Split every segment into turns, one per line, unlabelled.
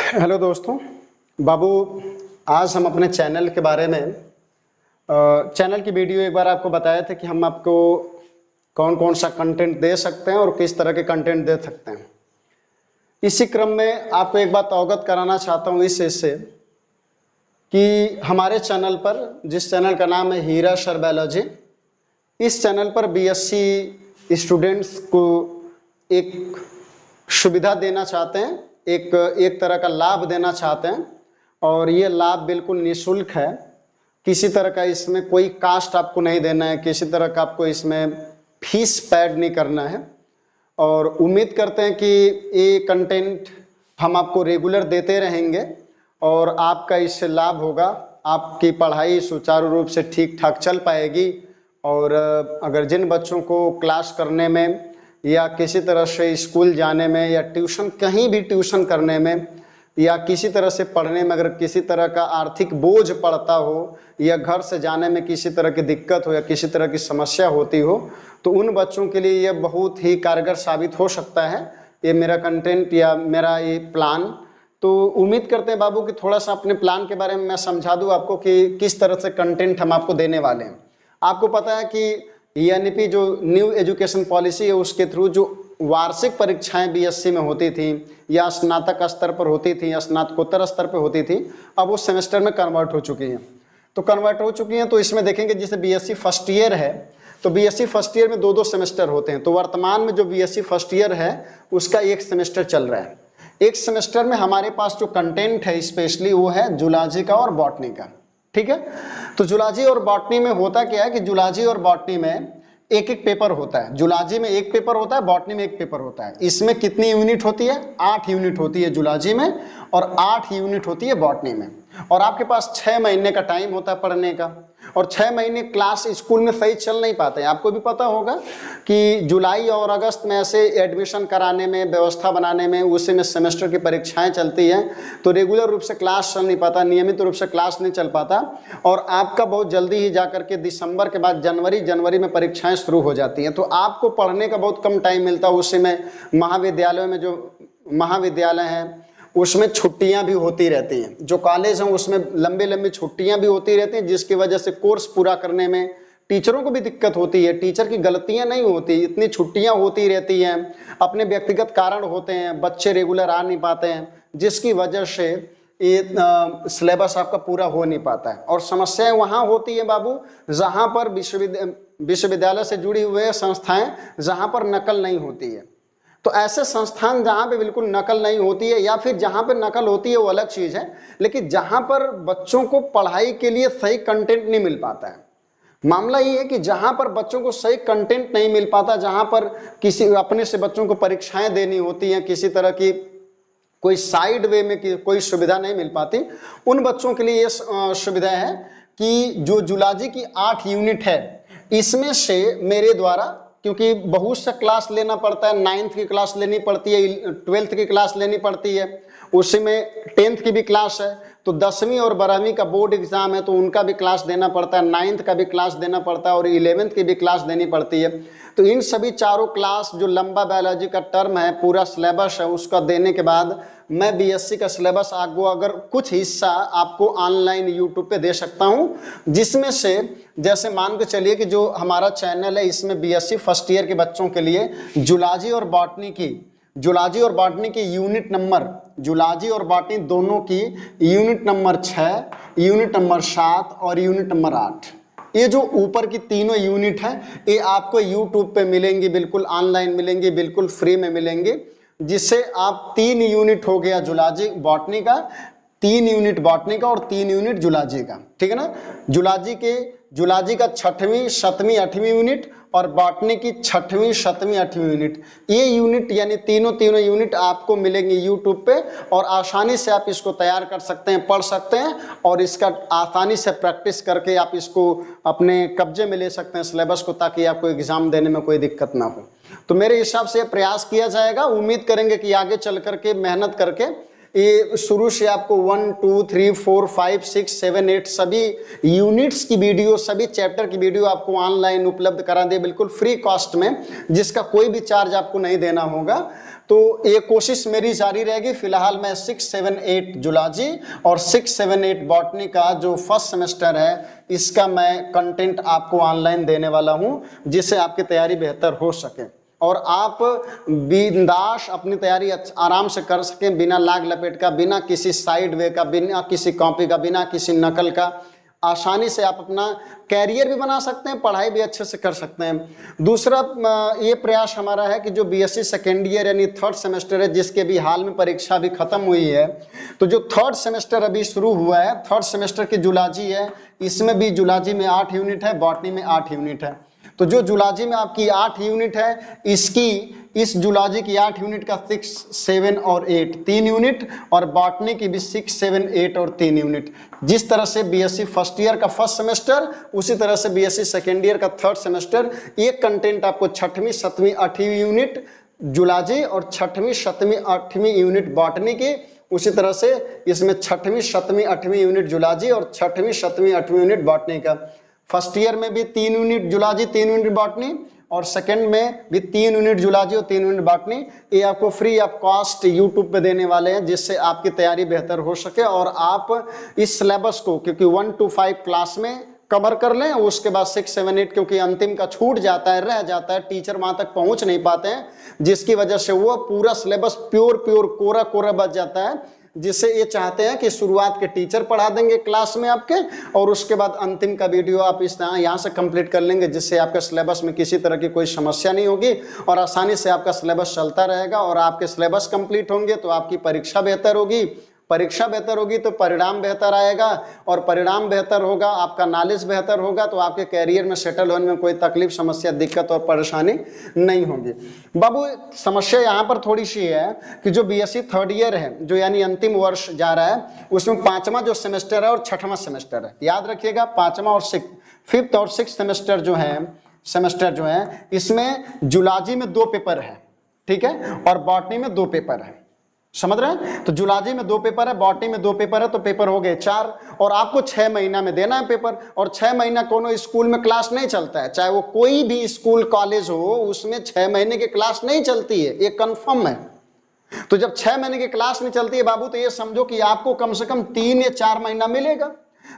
Hello दोस्तों। बाबू, आज हम अपने चैनल के बारे में चैनल की वीडियो एक बार आपको बताए थे कि हम आपको कौन कौन सा कंटेंट दे सकते हैं और किस तरह के कंटेंट दे सकते हैं। इसी क्रम में आपको एक बात अवगत कराना चाहता हूँ इस इससे कि हमारे चैनल पर, जिस चैनल का नाम है हीरा सर बायोलॉजी, इस चैनल पर बीएससी स्टूडेंट्स को एक सुविधा देना चाहते हैं, एक तरह का लाभ देना चाहते हैं और ये लाभ बिल्कुल निःशुल्क है। किसी तरह का इसमें कोई कास्ट आपको नहीं देना है, किसी तरह का आपको इसमें फीस पैड नहीं करना है और उम्मीद करते हैं कि ये कंटेंट हम आपको रेगुलर देते रहेंगे और आपका इससे लाभ होगा। आपकी पढ़ाई सुचारू रूप से ठीक ठाक चल पाएगी और अगर जिन बच्चों को क्लास करने में या किसी तरह से स्कूल जाने में या ट्यूशन, कहीं भी ट्यूशन करने में या किसी तरह से पढ़ने में अगर किसी तरह का आर्थिक बोझ पड़ता हो या घर से जाने में किसी तरह की दिक्कत हो या किसी तरह की समस्या होती हो, तो उन बच्चों के लिए यह बहुत ही कारगर साबित हो सकता है ये मेरा कंटेंट या मेरा ये प्लान। तो उम्मीद करते हैं बाबू कि थोड़ा सा अपने प्लान के बारे में मैं समझा दूं आपको कि किस तरह से कंटेंट हम आपको देने वाले हैं। आपको पता है कि एनईपी जो न्यू एजुकेशन पॉलिसी है उसके थ्रू जो वार्षिक परीक्षाएं बीएससी में होती थी या स्नातक स्तर पर होती थी या स्नातकोत्तर स्तर पर होती थी, अब वो सेमेस्टर में कन्वर्ट हो चुकी हैं। तो कन्वर्ट हो चुकी हैं तो इसमें देखेंगे जैसे बीएससी फर्स्ट ईयर है तो बीएससी फर्स्ट ईयर में दो सेमेस्टर होते हैं। तो वर्तमान में जो बीएससी फर्स्ट ईयर है उसका एक सेमेस्टर चल रहा है। एक सेमेस्टर में हमारे पास जो कंटेंट है स्पेशली वो है जूलॉजी का और बॉटनी का। ठीक है, तो जूलॉजी और बॉटनी में होता क्या है कि जूलॉजी और बॉटनी में एक एक पेपर होता है। जूलॉजी में एक पेपर होता है, बॉटनी में एक पेपर होता है। इसमें कितनी यूनिट होती है? 8 यूनिट होती है जूलॉजी में और 8 यूनिट होती है बॉटनी में। और आपके पास 6 महीने का टाइम होता है पढ़ने का और 6 महीने क्लास स्कूल में सही चल नहीं पाते हैं। आपको भी पता होगा कि जुलाई और अगस्त में ऐसे एडमिशन कराने में, व्यवस्था बनाने में, उसी में सेमेस्टर की परीक्षाएं चलती हैं तो रेगुलर रूप से क्लास चल नहीं पाता, नियमित रूप से क्लास नहीं चल पाता और आपका बहुत जल्दी ही जाकर के दिसंबर के बाद जनवरी में परीक्षाएं शुरू हो जाती हैं। तो आपको पढ़ने का बहुत कम टाइम मिलता है। उसी में महाविद्यालयों में जो महाविद्यालय हैं उसमें छुट्टियां भी होती रहती हैं, जो कॉलेज हैं उसमें लंबी लंबी छुट्टियां भी होती रहती हैं, जिसकी वजह से कोर्स पूरा करने में टीचरों को भी दिक्कत होती है। टीचर की गलतियां नहीं होती, इतनी छुट्टियां होती रहती हैं, अपने व्यक्तिगत कारण होते हैं, बच्चे रेगुलर आ नहीं पाते हैं, जिसकी वजह से ये सिलेबस आपका पूरा हो नहीं पाता है। और समस्याएं वहां होती है बाबू जहां पर विश्वविद्यालय से जुड़ी हुए संस्थाएं जहां पर नकल नहीं होती है। तो ऐसे संस्थान जहां पे बिल्कुल नकल नहीं होती है या फिर जहां पे नकल होती है वो अलग चीज है, लेकिन जहां पर बच्चों को पढ़ाई के लिए सही कंटेंट नहीं मिल पाता है। मामला ये है कि जहां पर बच्चों को सही कंटेंट नहीं मिल पाता, जहां पर किसी अपने से बच्चों को परीक्षाएं देनी होती हैं, किसी तरह की कोई साइड वे में कोई सुविधा नहीं मिल पाती, उन बच्चों के लिए ये सुविधा है कि जो जूलॉजी की 8 यूनिट है इसमें से मेरे द्वारा, क्योंकि बहुत सा क्लास लेना पड़ता है, 9th की क्लास लेनी पड़ती है, 12th की क्लास लेनी पड़ती है, उसी में 10th की भी क्लास है, तो 10वीं और 12वीं का बोर्ड एग्जाम है तो उनका भी क्लास देना पड़ता है, 9th का भी क्लास देना पड़ता है और 11th की भी क्लास देनी पड़ती है। तो इन सभी चारों क्लास जो लंबा बायोलॉजी का टर्म है, पूरा सिलेबस है, उसका देने के बाद मैं बीएससी का सिलेबस आपको अगर कुछ हिस्सा आपको ऑनलाइन यूट्यूब पे दे सकता हूं, जिसमें से जैसे मान के चलिए कि जो हमारा चैनल है इसमें बीएससी फर्स्ट ईयर के बच्चों के लिए जूलॉजी और बॉटनी की यूनिट नंबर, जूलॉजी और बॉटनी दोनों की यूनिट नंबर 6, यूनिट नंबर 7 और यूनिट नंबर 8, ये जो ऊपर की तीनों यूनिट है ये आपको यूट्यूब पे मिलेंगी, बिल्कुल ऑनलाइन मिलेंगी, बिल्कुल फ्री में मिलेंगी, जिससे आप 3 यूनिट हो गया जूलॉजी बॉटनी का, 3 यूनिट बॉटनी का और 3 यूनिट जूलॉजी का। ठीक है ना, जूलॉजी का 6वीं 7वीं 8वीं यूनिट और बॉटनी की 6वीं 7वीं 8वीं यूनिट, ये यूनिट यानी तीनों यूनिट आपको मिलेंगे यूट्यूब पे और आसानी से आप इसको तैयार कर सकते हैं, पढ़ सकते हैं और इसका आसानी से प्रैक्टिस करके आप इसको अपने कब्जे में ले सकते हैं सिलेबस को, ताकि आपको एग्जाम देने में कोई दिक्कत ना हो। तो मेरे हिसाब से प्रयास किया जाएगा, उम्मीद करेंगे कि आगे चल करके मेहनत करके ये शुरू से आपको 1 2 3 4 5 6 7 8 सभी यूनिट्स की वीडियो, सभी चैप्टर की वीडियो आपको ऑनलाइन उपलब्ध करा दे, बिल्कुल फ्री कॉस्ट में, जिसका कोई भी चार्ज आपको नहीं देना होगा। तो ये कोशिश मेरी जारी रहेगी। फिलहाल मैं 6, 7, 8 जूलॉजी और 6, 7, 8 बॉटनी का जो फर्स्ट सेमेस्टर है इसका मैं कंटेंट आपको ऑनलाइन देने वाला हूं, जिससे आपकी तैयारी बेहतर हो सके और आप बिंदास अपनी तैयारी आराम से कर सकें, बिना लाग लपेट का, बिना किसी साइड वे का, बिना किसी कॉपी का, बिना किसी नकल का। आसानी से आप अपना कैरियर भी बना सकते हैं, पढ़ाई भी अच्छे से कर सकते हैं। दूसरा ये प्रयास हमारा है कि जो बीएससी सेकेंड ईयर यानी थर्ड सेमेस्टर है, जिसके भी हाल में परीक्षा भी खत्म हुई है, तो जो थर्ड सेमेस्टर अभी शुरू हुआ है, थर्ड सेमेस्टर की जूलॉजी है, इसमें भी जूलॉजी में 8 यूनिट है, बॉटनी में 8 यूनिट है। तो जो जूलॉजी में आपकी 8 यूनिट है, इस जूलॉजी की 8 यूनिट का 6, 7 और 8 3 यूनिट, और बॉटनी की भी 6, 7, 8 और 3 यूनिट। जिस तरह से बीएससी फर्स्ट ईयर का फर्स्ट सेमेस्टर, उसी तरह से बीएससी सेकेंड ईयर का थर्ड सेमेस्टर, एक कंटेंट आपको 6वीं, 7वीं, 8वीं यूनिट जूलॉजी और 6वीं, 7वीं, 8वीं यूनिट बॉटनी की। उसी तरह से इसमें 6वीं, 7वीं, 8वीं यूनिट जूलॉजी और 6वीं, 7वीं, 8वीं यूनिट बॉटनी का। फर्स्ट ईयर में भी 3 यूनिट जूलॉजी, 3 यूनिट बॉटनी, और सेकंड में भी 3 यूनिट जूलॉजी और 3 यूनिट बॉटनी। ये आपको फ्री ऑफ कॉस्ट यूट्यूब पे देने वाले हैं, जिससे आपकी तैयारी बेहतर हो सके और आप इस सिलेबस को, क्योंकि 1 to 5 क्लास में कवर कर लें, उसके बाद 6, 7, 8 क्योंकि अंतिम का छूट जाता है, रह जाता है, टीचर वहां तक पहुंच नहीं पाते हैं, जिसकी वजह से वो पूरा सिलेबस प्योर कोरा कोरा बच जाता है। जिससे ये चाहते हैं कि शुरुआत के टीचर पढ़ा देंगे क्लास में आपके, और उसके बाद अंतिम का वीडियो आप इस तरह यहाँ से कंप्लीट कर लेंगे, जिससे आपके सिलेबस में किसी तरह की कोई समस्या नहीं होगी और आसानी से आपका सिलेबस चलता रहेगा। और आपके सिलेबस कंप्लीट होंगे तो आपकी परीक्षा बेहतर होगी, परीक्षा बेहतर होगी तो परिणाम बेहतर आएगा, और परिणाम बेहतर होगा, आपका नॉलेज बेहतर होगा, तो आपके कैरियर में सेटल होने में कोई तकलीफ, समस्या, दिक्कत और परेशानी नहीं होगी। बाबू समस्या यहाँ पर थोड़ी सी है कि जो बीएससी थर्ड ईयर है, जो यानी अंतिम वर्ष जा रहा है, उसमें 5वां जो सेमेस्टर है और 6वां सेमेस्टर है, याद रखिएगा 5वां और 5th और 6th सेमेस्टर जो है इसमें जूलॉजी में 2 पेपर है, ठीक है, और बॉटनी में 2 पेपर है, समझ रहे हैं। तो जूलॉजी में 2 पेपर है, बॉटनी में 2 पेपर है, तो पेपर हो गए 4, और आपको 6 महीना में देना है पेपर। और 6 महीना कोनो स्कूल में क्लास नहीं चलता है, चाहे वो कोई भी स्कूल कॉलेज हो, उसमें 6 महीने की क्लास नहीं चलती है, ये कंफर्म है। तो जब 6 महीने की क्लास नहीं चलती है बाबू, तो ये समझो कि आपको कम से कम 3 या 4 महीना मिलेगा।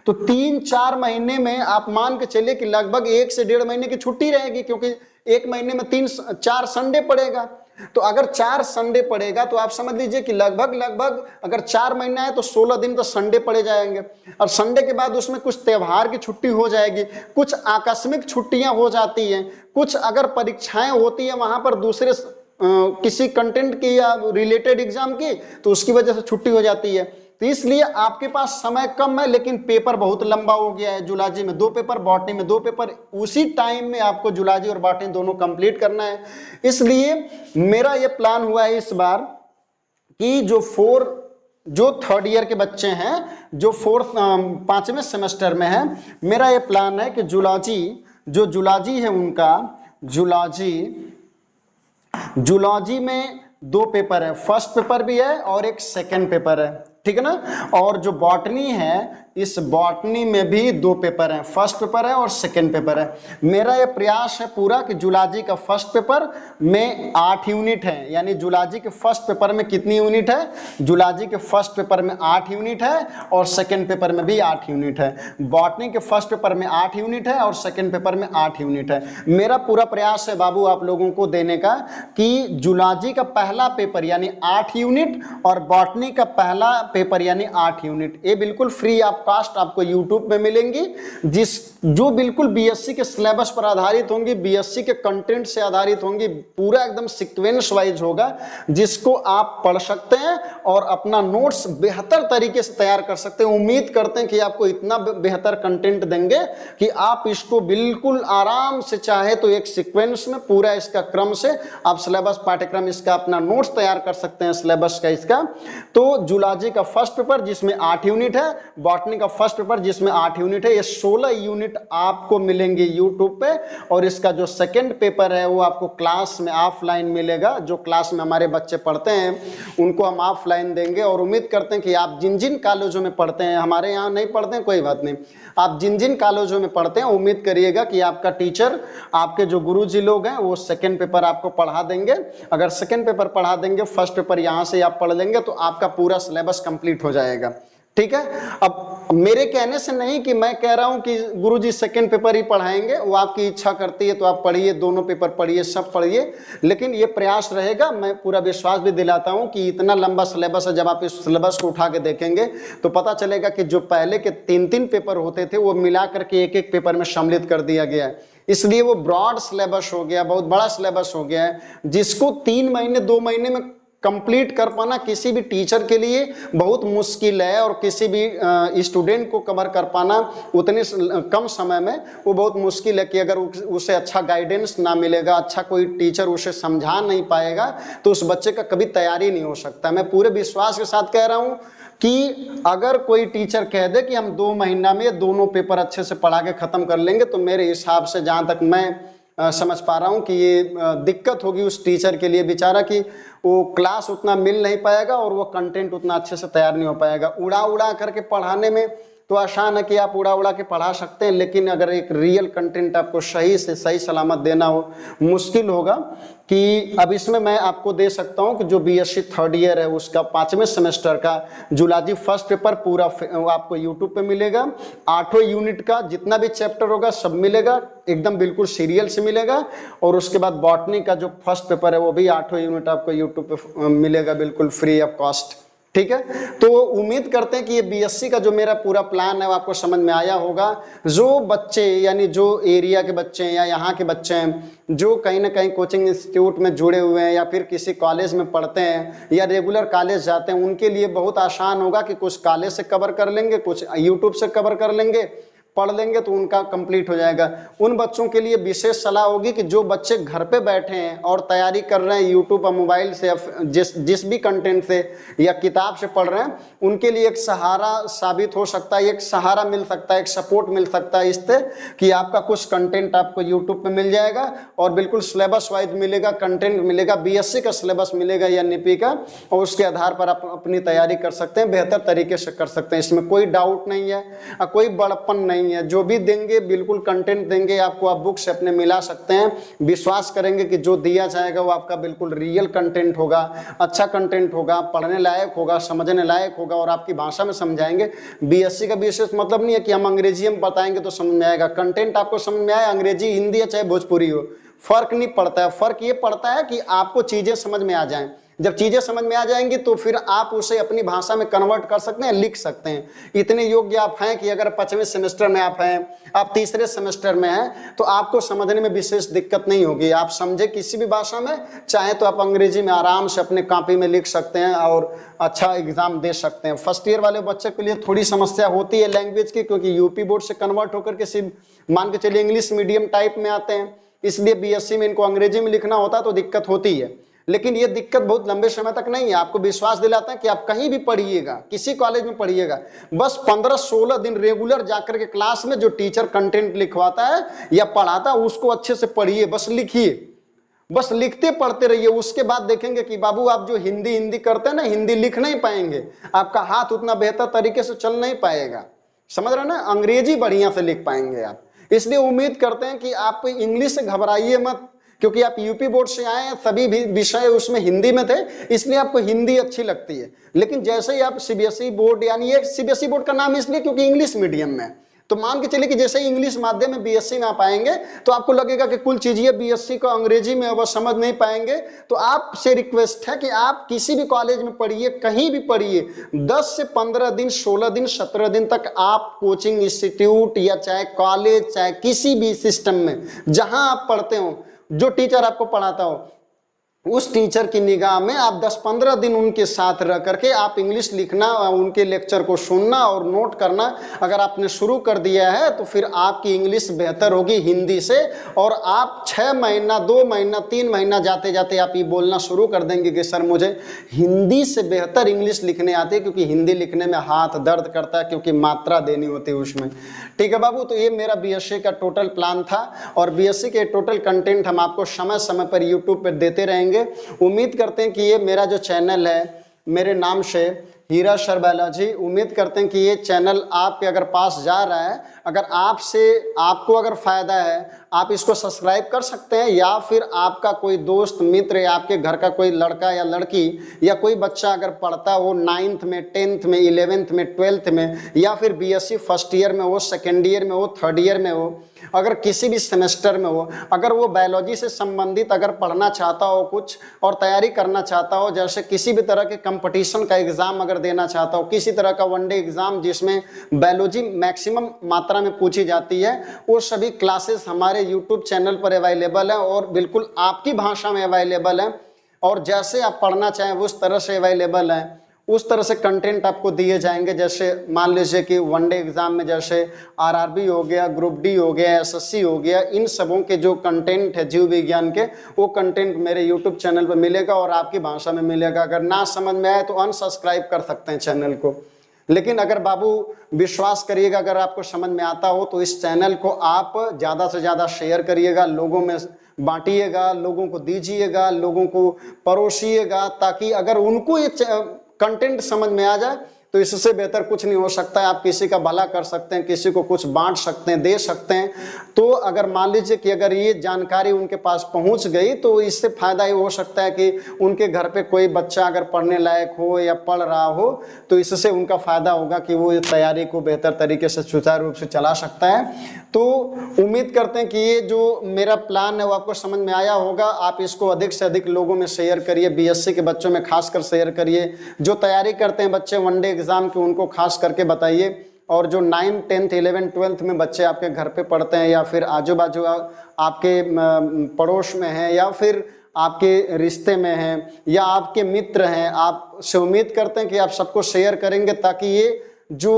तो 3-4 महीने में आप मान के चलिए कि लगभग 1 से 1.5 महीने की छुट्टी रहेगी, क्योंकि 1 महीने में 3-4 संडे पड़ेगा। तो अगर 4 संडे पड़ेगा तो आप समझ लीजिए कि लगभग अगर 4 महीना है तो 16 दिन तो संडे पड़े जाएंगे, और संडे के बाद उसमें कुछ त्योहार की छुट्टी हो जाएगी, कुछ आकस्मिक छुट्टियां हो जाती हैं, कुछ अगर परीक्षाएं होती है वहां पर दूसरे किसी कंटेंट की या रिलेटेड एग्जाम की, तो उसकी वजह से छुट्टी हो जाती है। तो इसलिए आपके पास समय कम है, लेकिन पेपर बहुत लंबा हो गया है। जूलॉजी में 2 पेपर, बॉटनी में 2 पेपर, उसी टाइम में आपको जूलॉजी और बॉटनी दोनों कंप्लीट करना है। इसलिए मेरा ये प्लान हुआ है इस बार कि जो थर्ड ईयर के बच्चे हैं, जो 5वें सेमेस्टर में है, मेरा ये प्लान है कि जूलॉजी है उनका, जूलॉजी में 2 पेपर है, फर्स्ट पेपर भी है और एक सेकंड पेपर है, ठीक है ना। और जो बॉटनी है, इस बॉटनी में भी 2 पेपर हैं, फर्स्ट पेपर है और सेकंड पेपर है। मेरा ये प्रयास है पूरा कि जूलॉजी का फर्स्ट पेपर में 8 यूनिट है, यानी जूलॉजी के फर्स्ट पेपर में कितनी यूनिट है, जूलॉजी के फर्स्ट पेपर में 8 यूनिट है और सेकंड पेपर में भी 8 यूनिट है। बॉटनी के फर्स्ट पेपर में 8 यूनिट है और सेकंड पेपर में 8 यूनिट है। मेरा पूरा प्रयास है बाबू आप लोगों को देने का कि जूलॉजी का पहला पेपर यानी 8 यूनिट और बॉटनी का पहला पेपर यानी 8 यूनिट, ये बिल्कुल फ्री ऑफ कॉस्ट आपको यूट्यूब पे मिलेंगी, जो बिल्कुल बीएससी के सिलेबस पर आधारित होंगी, बीएससी के कंटेंट से आधारित होंगी, पूरा एकदम सीक्वेंस वाइज होगा, जिसको आप पढ़ सकते हैं और अपना नोट्स बेहतर तरीके से तैयार कर सकते हैं। उम्मीद करते हैं कि आपको इतना बेहतर कंटेंट देंगे कि आप इसको बिल्कुल आराम से, चाहे तो एक सीक्वेंस में पूरा इसका क्रम से आप सिलेबस पाठ्यक्रम इसका अपना नोट्स तैयार कर सकते हैं सिलेबस का इसका। तो जूलॉजी का फर्स्ट पेपर जिसमें 8 यूनिट है, बॉटनी बॉटनी का फर्स्ट पेपर जिसमें 8 यूनिट है, ये 16 यूनिट आपको मिलेंगे यूट्यूब पे। और इसका जो सेकंड पेपर है वो आपको क्लास में ऑफलाइन मिलेगा। जो क्लास में हमारे बच्चे पढ़ते हैं उनको हम ऑफलाइन देंगे। और उम्मीद करते हैं कि आप जिन जिन कॉलेजों में पढ़ते हैं, हमारे यहाँ नहीं पढ़ते हैं कोई बात नहीं, आप जिन जिन कॉलेजों में पढ़ते हैं उम्मीद करिएगा कि आपका टीचर, आपके जो गुरुजी लोग हैं वो सेकंड पेपर आपको पढ़ा देंगे। अगर सेकंड पेपर पढ़ा देंगे, फर्स्ट पेपर यहाँ से आप पढ़ लेंगे तो आपका पूरा सिलेबस कंप्लीट हो जाएगा। ठीक है। अब मेरे कहने से नहीं कि मैं कह रहा हूं कि गुरुजी सेकंड पेपर ही पढ़ाएंगे, वो आपकी इच्छा करती है तो आप पढ़िए, दोनों पेपर पढ़िए, सब पढ़िए, लेकिन ये प्रयास रहेगा। मैं पूरा विश्वास भी दिलाता हूं कि इतना लंबा सिलेबस है, जब आप इस सिलेबस को उठा के देखेंगे तो पता चलेगा कि जो पहले के 3-3 पेपर होते थे वो मिला करके एक एक पेपर में सम्मिलित कर दिया गया है। इसलिए वो ब्रॉड सिलेबस हो गया, बहुत बड़ा सिलेबस हो गया है, जिसको 3 महीने 2 महीने में कंप्लीट कर पाना किसी भी टीचर के लिए बहुत मुश्किल है। और किसी भी स्टूडेंट को कवर कर पाना उतने कम समय में वो बहुत मुश्किल है कि अगर उसे अच्छा गाइडेंस ना मिलेगा, अच्छा कोई टीचर उसे समझा नहीं पाएगा तो उस बच्चे का कभी तैयारी नहीं हो सकता। मैं पूरे विश्वास के साथ कह रहा हूं कि अगर कोई टीचर कह दे कि हम 2 महीना में दोनों पेपर अच्छे से पढ़ा के खत्म कर लेंगे, तो मेरे हिसाब से जहां तक मैं समझ पा रहा हूं कि ये दिक्कत होगी उस टीचर के लिए बेचारा, कि वो क्लास उतना मिल नहीं पाएगा और वो कंटेंट उतना अच्छे से तैयार नहीं हो पाएगा। उड़ा उड़ा करके पढ़ाने में तो आसान है कि आप उड़ा उड़ा के पढ़ा सकते हैं, लेकिन अगर एक रियल कंटेंट आपको सही से सही सलामत देना हो, मुश्किल होगा। कि अब इसमें मैं आपको दे सकता हूं कि जो बीएससी थर्ड ईयर है उसका 5वें सेमेस्टर का जूलॉजी फर्स्ट पेपर पूरा आपको यूट्यूब पे मिलेगा। 8 यूनिट का जितना भी चैप्टर होगा सब मिलेगा, एकदम बिल्कुल सीरियल से मिलेगा। और उसके बाद बॉटनी का जो फर्स्ट पेपर है वो भी 8 यूनिट आपको यूट्यूब पे मिलेगा बिल्कुल फ्री ऑफ कॉस्ट। ठीक है। तो उम्मीद करते हैं कि ये बीएससी का जो मेरा पूरा प्लान है वो आपको समझ में आया होगा। जो बच्चे यानी जो एरिया के बच्चे हैं या यहाँ के बच्चे हैं जो कहीं ना कहीं कोचिंग इंस्टीट्यूट में जुड़े हुए हैं या फिर किसी कॉलेज में पढ़ते हैं या रेगुलर कॉलेज जाते हैं, उनके लिए बहुत आसान होगा कि कुछ कॉलेज से कवर कर लेंगे, कुछ यूट्यूब से कवर कर लेंगे, पढ़ लेंगे तो उनका कंप्लीट हो जाएगा। उन बच्चों के लिए विशेष सलाह होगी कि जो बच्चे घर पे बैठे हैं और तैयारी कर रहे हैं यूट्यूब और मोबाइल से, जिस भी कंटेंट से या किताब से पढ़ रहे हैं, उनके लिए एक सहारा साबित हो सकता है, एक सहारा मिल सकता है, एक सपोर्ट मिल सकता है इससे कि आपका कुछ कंटेंट आपको यूट्यूब पे मिल जाएगा और बिल्कुल सिलेबस वाइज मिलेगा, कंटेंट मिलेगा, बीएससी का सिलेबस मिलेगा या एनईपी का, और उसके आधार पर आप अपनी तैयारी कर सकते हैं, बेहतर तरीके से कर सकते हैं। इसमें कोई डाउट नहीं है, कोई बड़प्पन नहीं है। जो भी देंगे बिल्कुल कंटेंट देंगे आपको, आप बुक से अपने मिला सकते हैं। विश्वास करेंगे कि जो दिया जाएगा वो आपका बिल्कुल रियल कंटेंट होगा, अच्छा कंटेंट होगा, पढ़ने लायक होगा, समझने लायक होगा और आपकी भाषा में समझाएंगे। बीएससी का विशेष मतलब नहीं है कि हम अंग्रेजी में बताएंगे तो समझ में आएगा। कंटेंट आपको समझ में आए, अंग्रेजी हिंदी या चाहे भोजपुरी हो, फर्क नहीं पड़ता है। फर्क ये पड़ता है कि आपको चीजें समझ में आ जाएं। जब चीजें समझ में आ जाएंगी तो फिर आप उसे अपनी भाषा में कन्वर्ट कर सकते हैं, लिख सकते हैं। इतने योग्य आप हैं कि अगर 5वें सेमेस्टर में आप हैं, आप तीसरे सेमेस्टर में हैं, तो आपको समझने में विशेष दिक्कत नहीं होगी। आप समझे किसी भी भाषा में, चाहे तो आप अंग्रेजी में आराम से अपने कॉपी में लिख सकते हैं और अच्छा एग्जाम दे सकते हैं। फर्स्ट ईयर वाले बच्चे के लिए थोड़ी समस्या होती है लैंग्वेज की, क्योंकि यूपी बोर्ड से कन्वर्ट होकर के सिर्फ मान के चलिए इंग्लिश मीडियम टाइप में आते हैं, इसलिए बीएससी में इनको अंग्रेजी में लिखना होता है तो दिक्कत होती है। लेकिन ये दिक्कत बहुत लंबे समय तक नहीं है। आपको विश्वास दिलाते हैं कि आप कहीं भी पढ़िएगा, किसी कॉलेज में पढ़िएगा, बस 15-16 दिन रेगुलर जाकर के क्लास में जो टीचर कंटेंट लिखवाता है या पढ़ाता है उसको अच्छे से पढ़िए, बस लिखिए, बस लिखते पढ़ते रहिए। उसके बाद देखेंगे कि बाबू आप जो हिंदी करते हैं ना, हिंदी लिख नहीं पाएंगे, आपका हाथ उतना बेहतर तरीके से चल नहीं पाएगा, समझ रहे ना, अंग्रेजी बढ़िया से लिख पाएंगे आप। इसलिए उम्मीद करते हैं कि आप इंग्लिश से घबराइए मत, क्योंकि आप यूपी बोर्ड से आए हैं, सभी भी विषय उसमें हिंदी में थे, इसलिए आपको हिंदी अच्छी लगती है। लेकिन जैसे ही आप सीबीएसई बोर्ड, यानी ये सीबीएसई बोर्ड का नाम इसलिए क्योंकि इंग्लिश मीडियम में, तो मान के चलिए कि जैसे ही इंग्लिश माध्यम में बीएससी में आप आएंगे तो आपको लगेगा कि कुल चीजें बीएससी को अंग्रेजी में वो समझ नहीं पाएंगे। तो आपसे रिक्वेस्ट है कि आप किसी भी कॉलेज में पढ़िए, कहीं भी पढ़िए, 10 से 15 दिन, 16 दिन, 17 दिन तक आप कोचिंग इंस्टीट्यूट या चाहे कॉलेज, चाहे किसी भी सिस्टम में जहां आप पढ़ते हो, जो टीचर आपको पढ़ाता हो उस टीचर की निगाह में आप 10-15 दिन उनके साथ रह करके आप इंग्लिश लिखना, उनके लेक्चर को सुनना और नोट करना अगर आपने शुरू कर दिया है तो फिर आपकी इंग्लिश बेहतर होगी हिंदी से, और आप 6 महीना 2 महीना 3 महीना जाते जाते आप ये बोलना शुरू कर देंगे कि सर मुझे हिंदी से बेहतर इंग्लिश लिखने आती है, क्योंकि हिंदी लिखने में हाथ दर्द करता है क्योंकि मात्रा देनी होती है उसमें। ठीक है बाबू, तो ये मेरा बीएससी का टोटल प्लान था और बीएससी के टोटल कंटेंट हम आपको समय समय पर यूट्यूब पर देते रहेंगे। उम्मीद करते हैं कि ये मेरा जो चैनल है मेरे नाम से हीरा सर बायोलॉजी, उम्मीद करते हैं कि ये चैनल आपके अगर पास जा रहा है, अगर आपको अगर फायदा है, आप इसको सब्सक्राइब कर सकते हैं, या फिर आपका कोई दोस्त मित्र या आपके घर का कोई लड़का या लड़की या कोई बच्चा अगर पढ़ता हो 9th में 10th में 11th में 12th में, या फिर बीएससी फर्स्ट ईयर में हो, सेकेंड ईयर में हो, थर्ड ईयर में हो, अगर किसी भी सेमेस्टर में हो, अगर वो बायोलॉजी से संबंधित अगर पढ़ना चाहता हो कुछ और तैयारी करना चाहता हो, जैसे किसी भी तरह के कंपटीशन का एग्जाम अगर देना चाहता हो, किसी तरह का वनडे एग्जाम जिसमें बायोलॉजी मैक्सिमम मात्रा में पूछी जाती है, वो सभी क्लासेस हमारे यूट्यूब चैनल पर अवेलेबल है और बिल्कुल आपकी भाषा में अवेलेबल है, और जैसे आप पढ़ना चाहें उस तरह से अवेलेबल है, उस तरह से कंटेंट आपको दिए जाएंगे। जैसे मान लीजिए कि वनडे एग्जाम में जैसे आरआरबी हो गया, ग्रुप डी हो गया, एसएससी हो गया, इन सबों के जो कंटेंट है जीव विज्ञान के, वो कंटेंट मेरे यूट्यूब चैनल पर मिलेगा और आपकी भाषा में मिलेगा। अगर ना समझ में आए तो अनसब्सक्राइब कर सकते हैं चैनल को, लेकिन अगर बाबू विश्वास करिएगा, अगर आपको समझ में आता हो तो इस चैनल को आप ज़्यादा से ज़्यादा शेयर करिएगा, लोगों में बांटिएगा, लोगों को दीजिएगा, लोगों को परोसिएगा, ताकि अगर उनको ये कंटेंट समझ में आ जाए तो इससे बेहतर कुछ नहीं हो सकता है। आप किसी का भला कर सकते हैं, किसी को कुछ बांट सकते हैं, दे सकते हैं। तो अगर मान लीजिए कि अगर ये जानकारी उनके पास पहुंच गई तो इससे फायदा ये हो सकता है कि उनके घर पे कोई बच्चा अगर पढ़ने लायक हो या पढ़ रहा हो तो इससे उनका फायदा होगा कि वो तैयारी को बेहतर तरीके से सुचारू रूप से चला सकता है। तो उम्मीद करते हैं कि ये जो मेरा प्लान है वो आपको समझ में आया होगा। आप इसको अधिक से अधिक लोगों में शेयर करिए, बीएससी के बच्चों में खासकर शेयर करिए, जो तैयारी करते हैं बच्चे वनडे एग्जाम की उनको खास करके बताइए, और जो 9th 10th 11th 12th में बच्चे आपके घर पे पढ़ते हैं या फिर आजू बाजू आपके पड़ोस में हैं या फिर आपके रिश्ते में हैं या आपके मित्र हैं, आप से उम्मीद करते हैं कि आप सबको शेयर करेंगे ताकि ये जो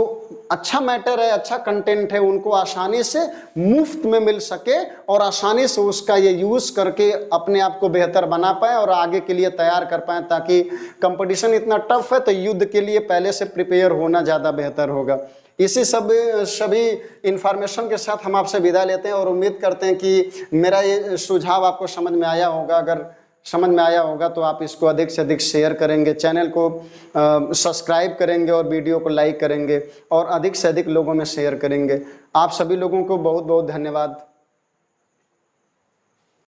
अच्छा मैटर है, अच्छा कंटेंट है, उनको आसानी से मुफ्त में मिल सके और आसानी से उसका ये यूज करके अपने आप को बेहतर बना पाए और आगे के लिए तैयार कर पाए, ताकि कंपटीशन इतना टफ है तो युद्ध के लिए पहले से प्रिपेयर होना ज़्यादा बेहतर होगा। इसी सभी इंफॉर्मेशन के साथ हम आपसे विदा लेते हैं और उम्मीद करते हैं कि मेरा ये सुझाव आपको समझ में आया होगा। अगर समझ में आया होगा तो आप इसको अधिक से अधिक शेयर करेंगे, चैनल को सब्सक्राइब करेंगे और वीडियो को लाइक करेंगे और अधिक से अधिक लोगों में शेयर करेंगे। आप सभी लोगों को बहुत बहुत धन्यवाद।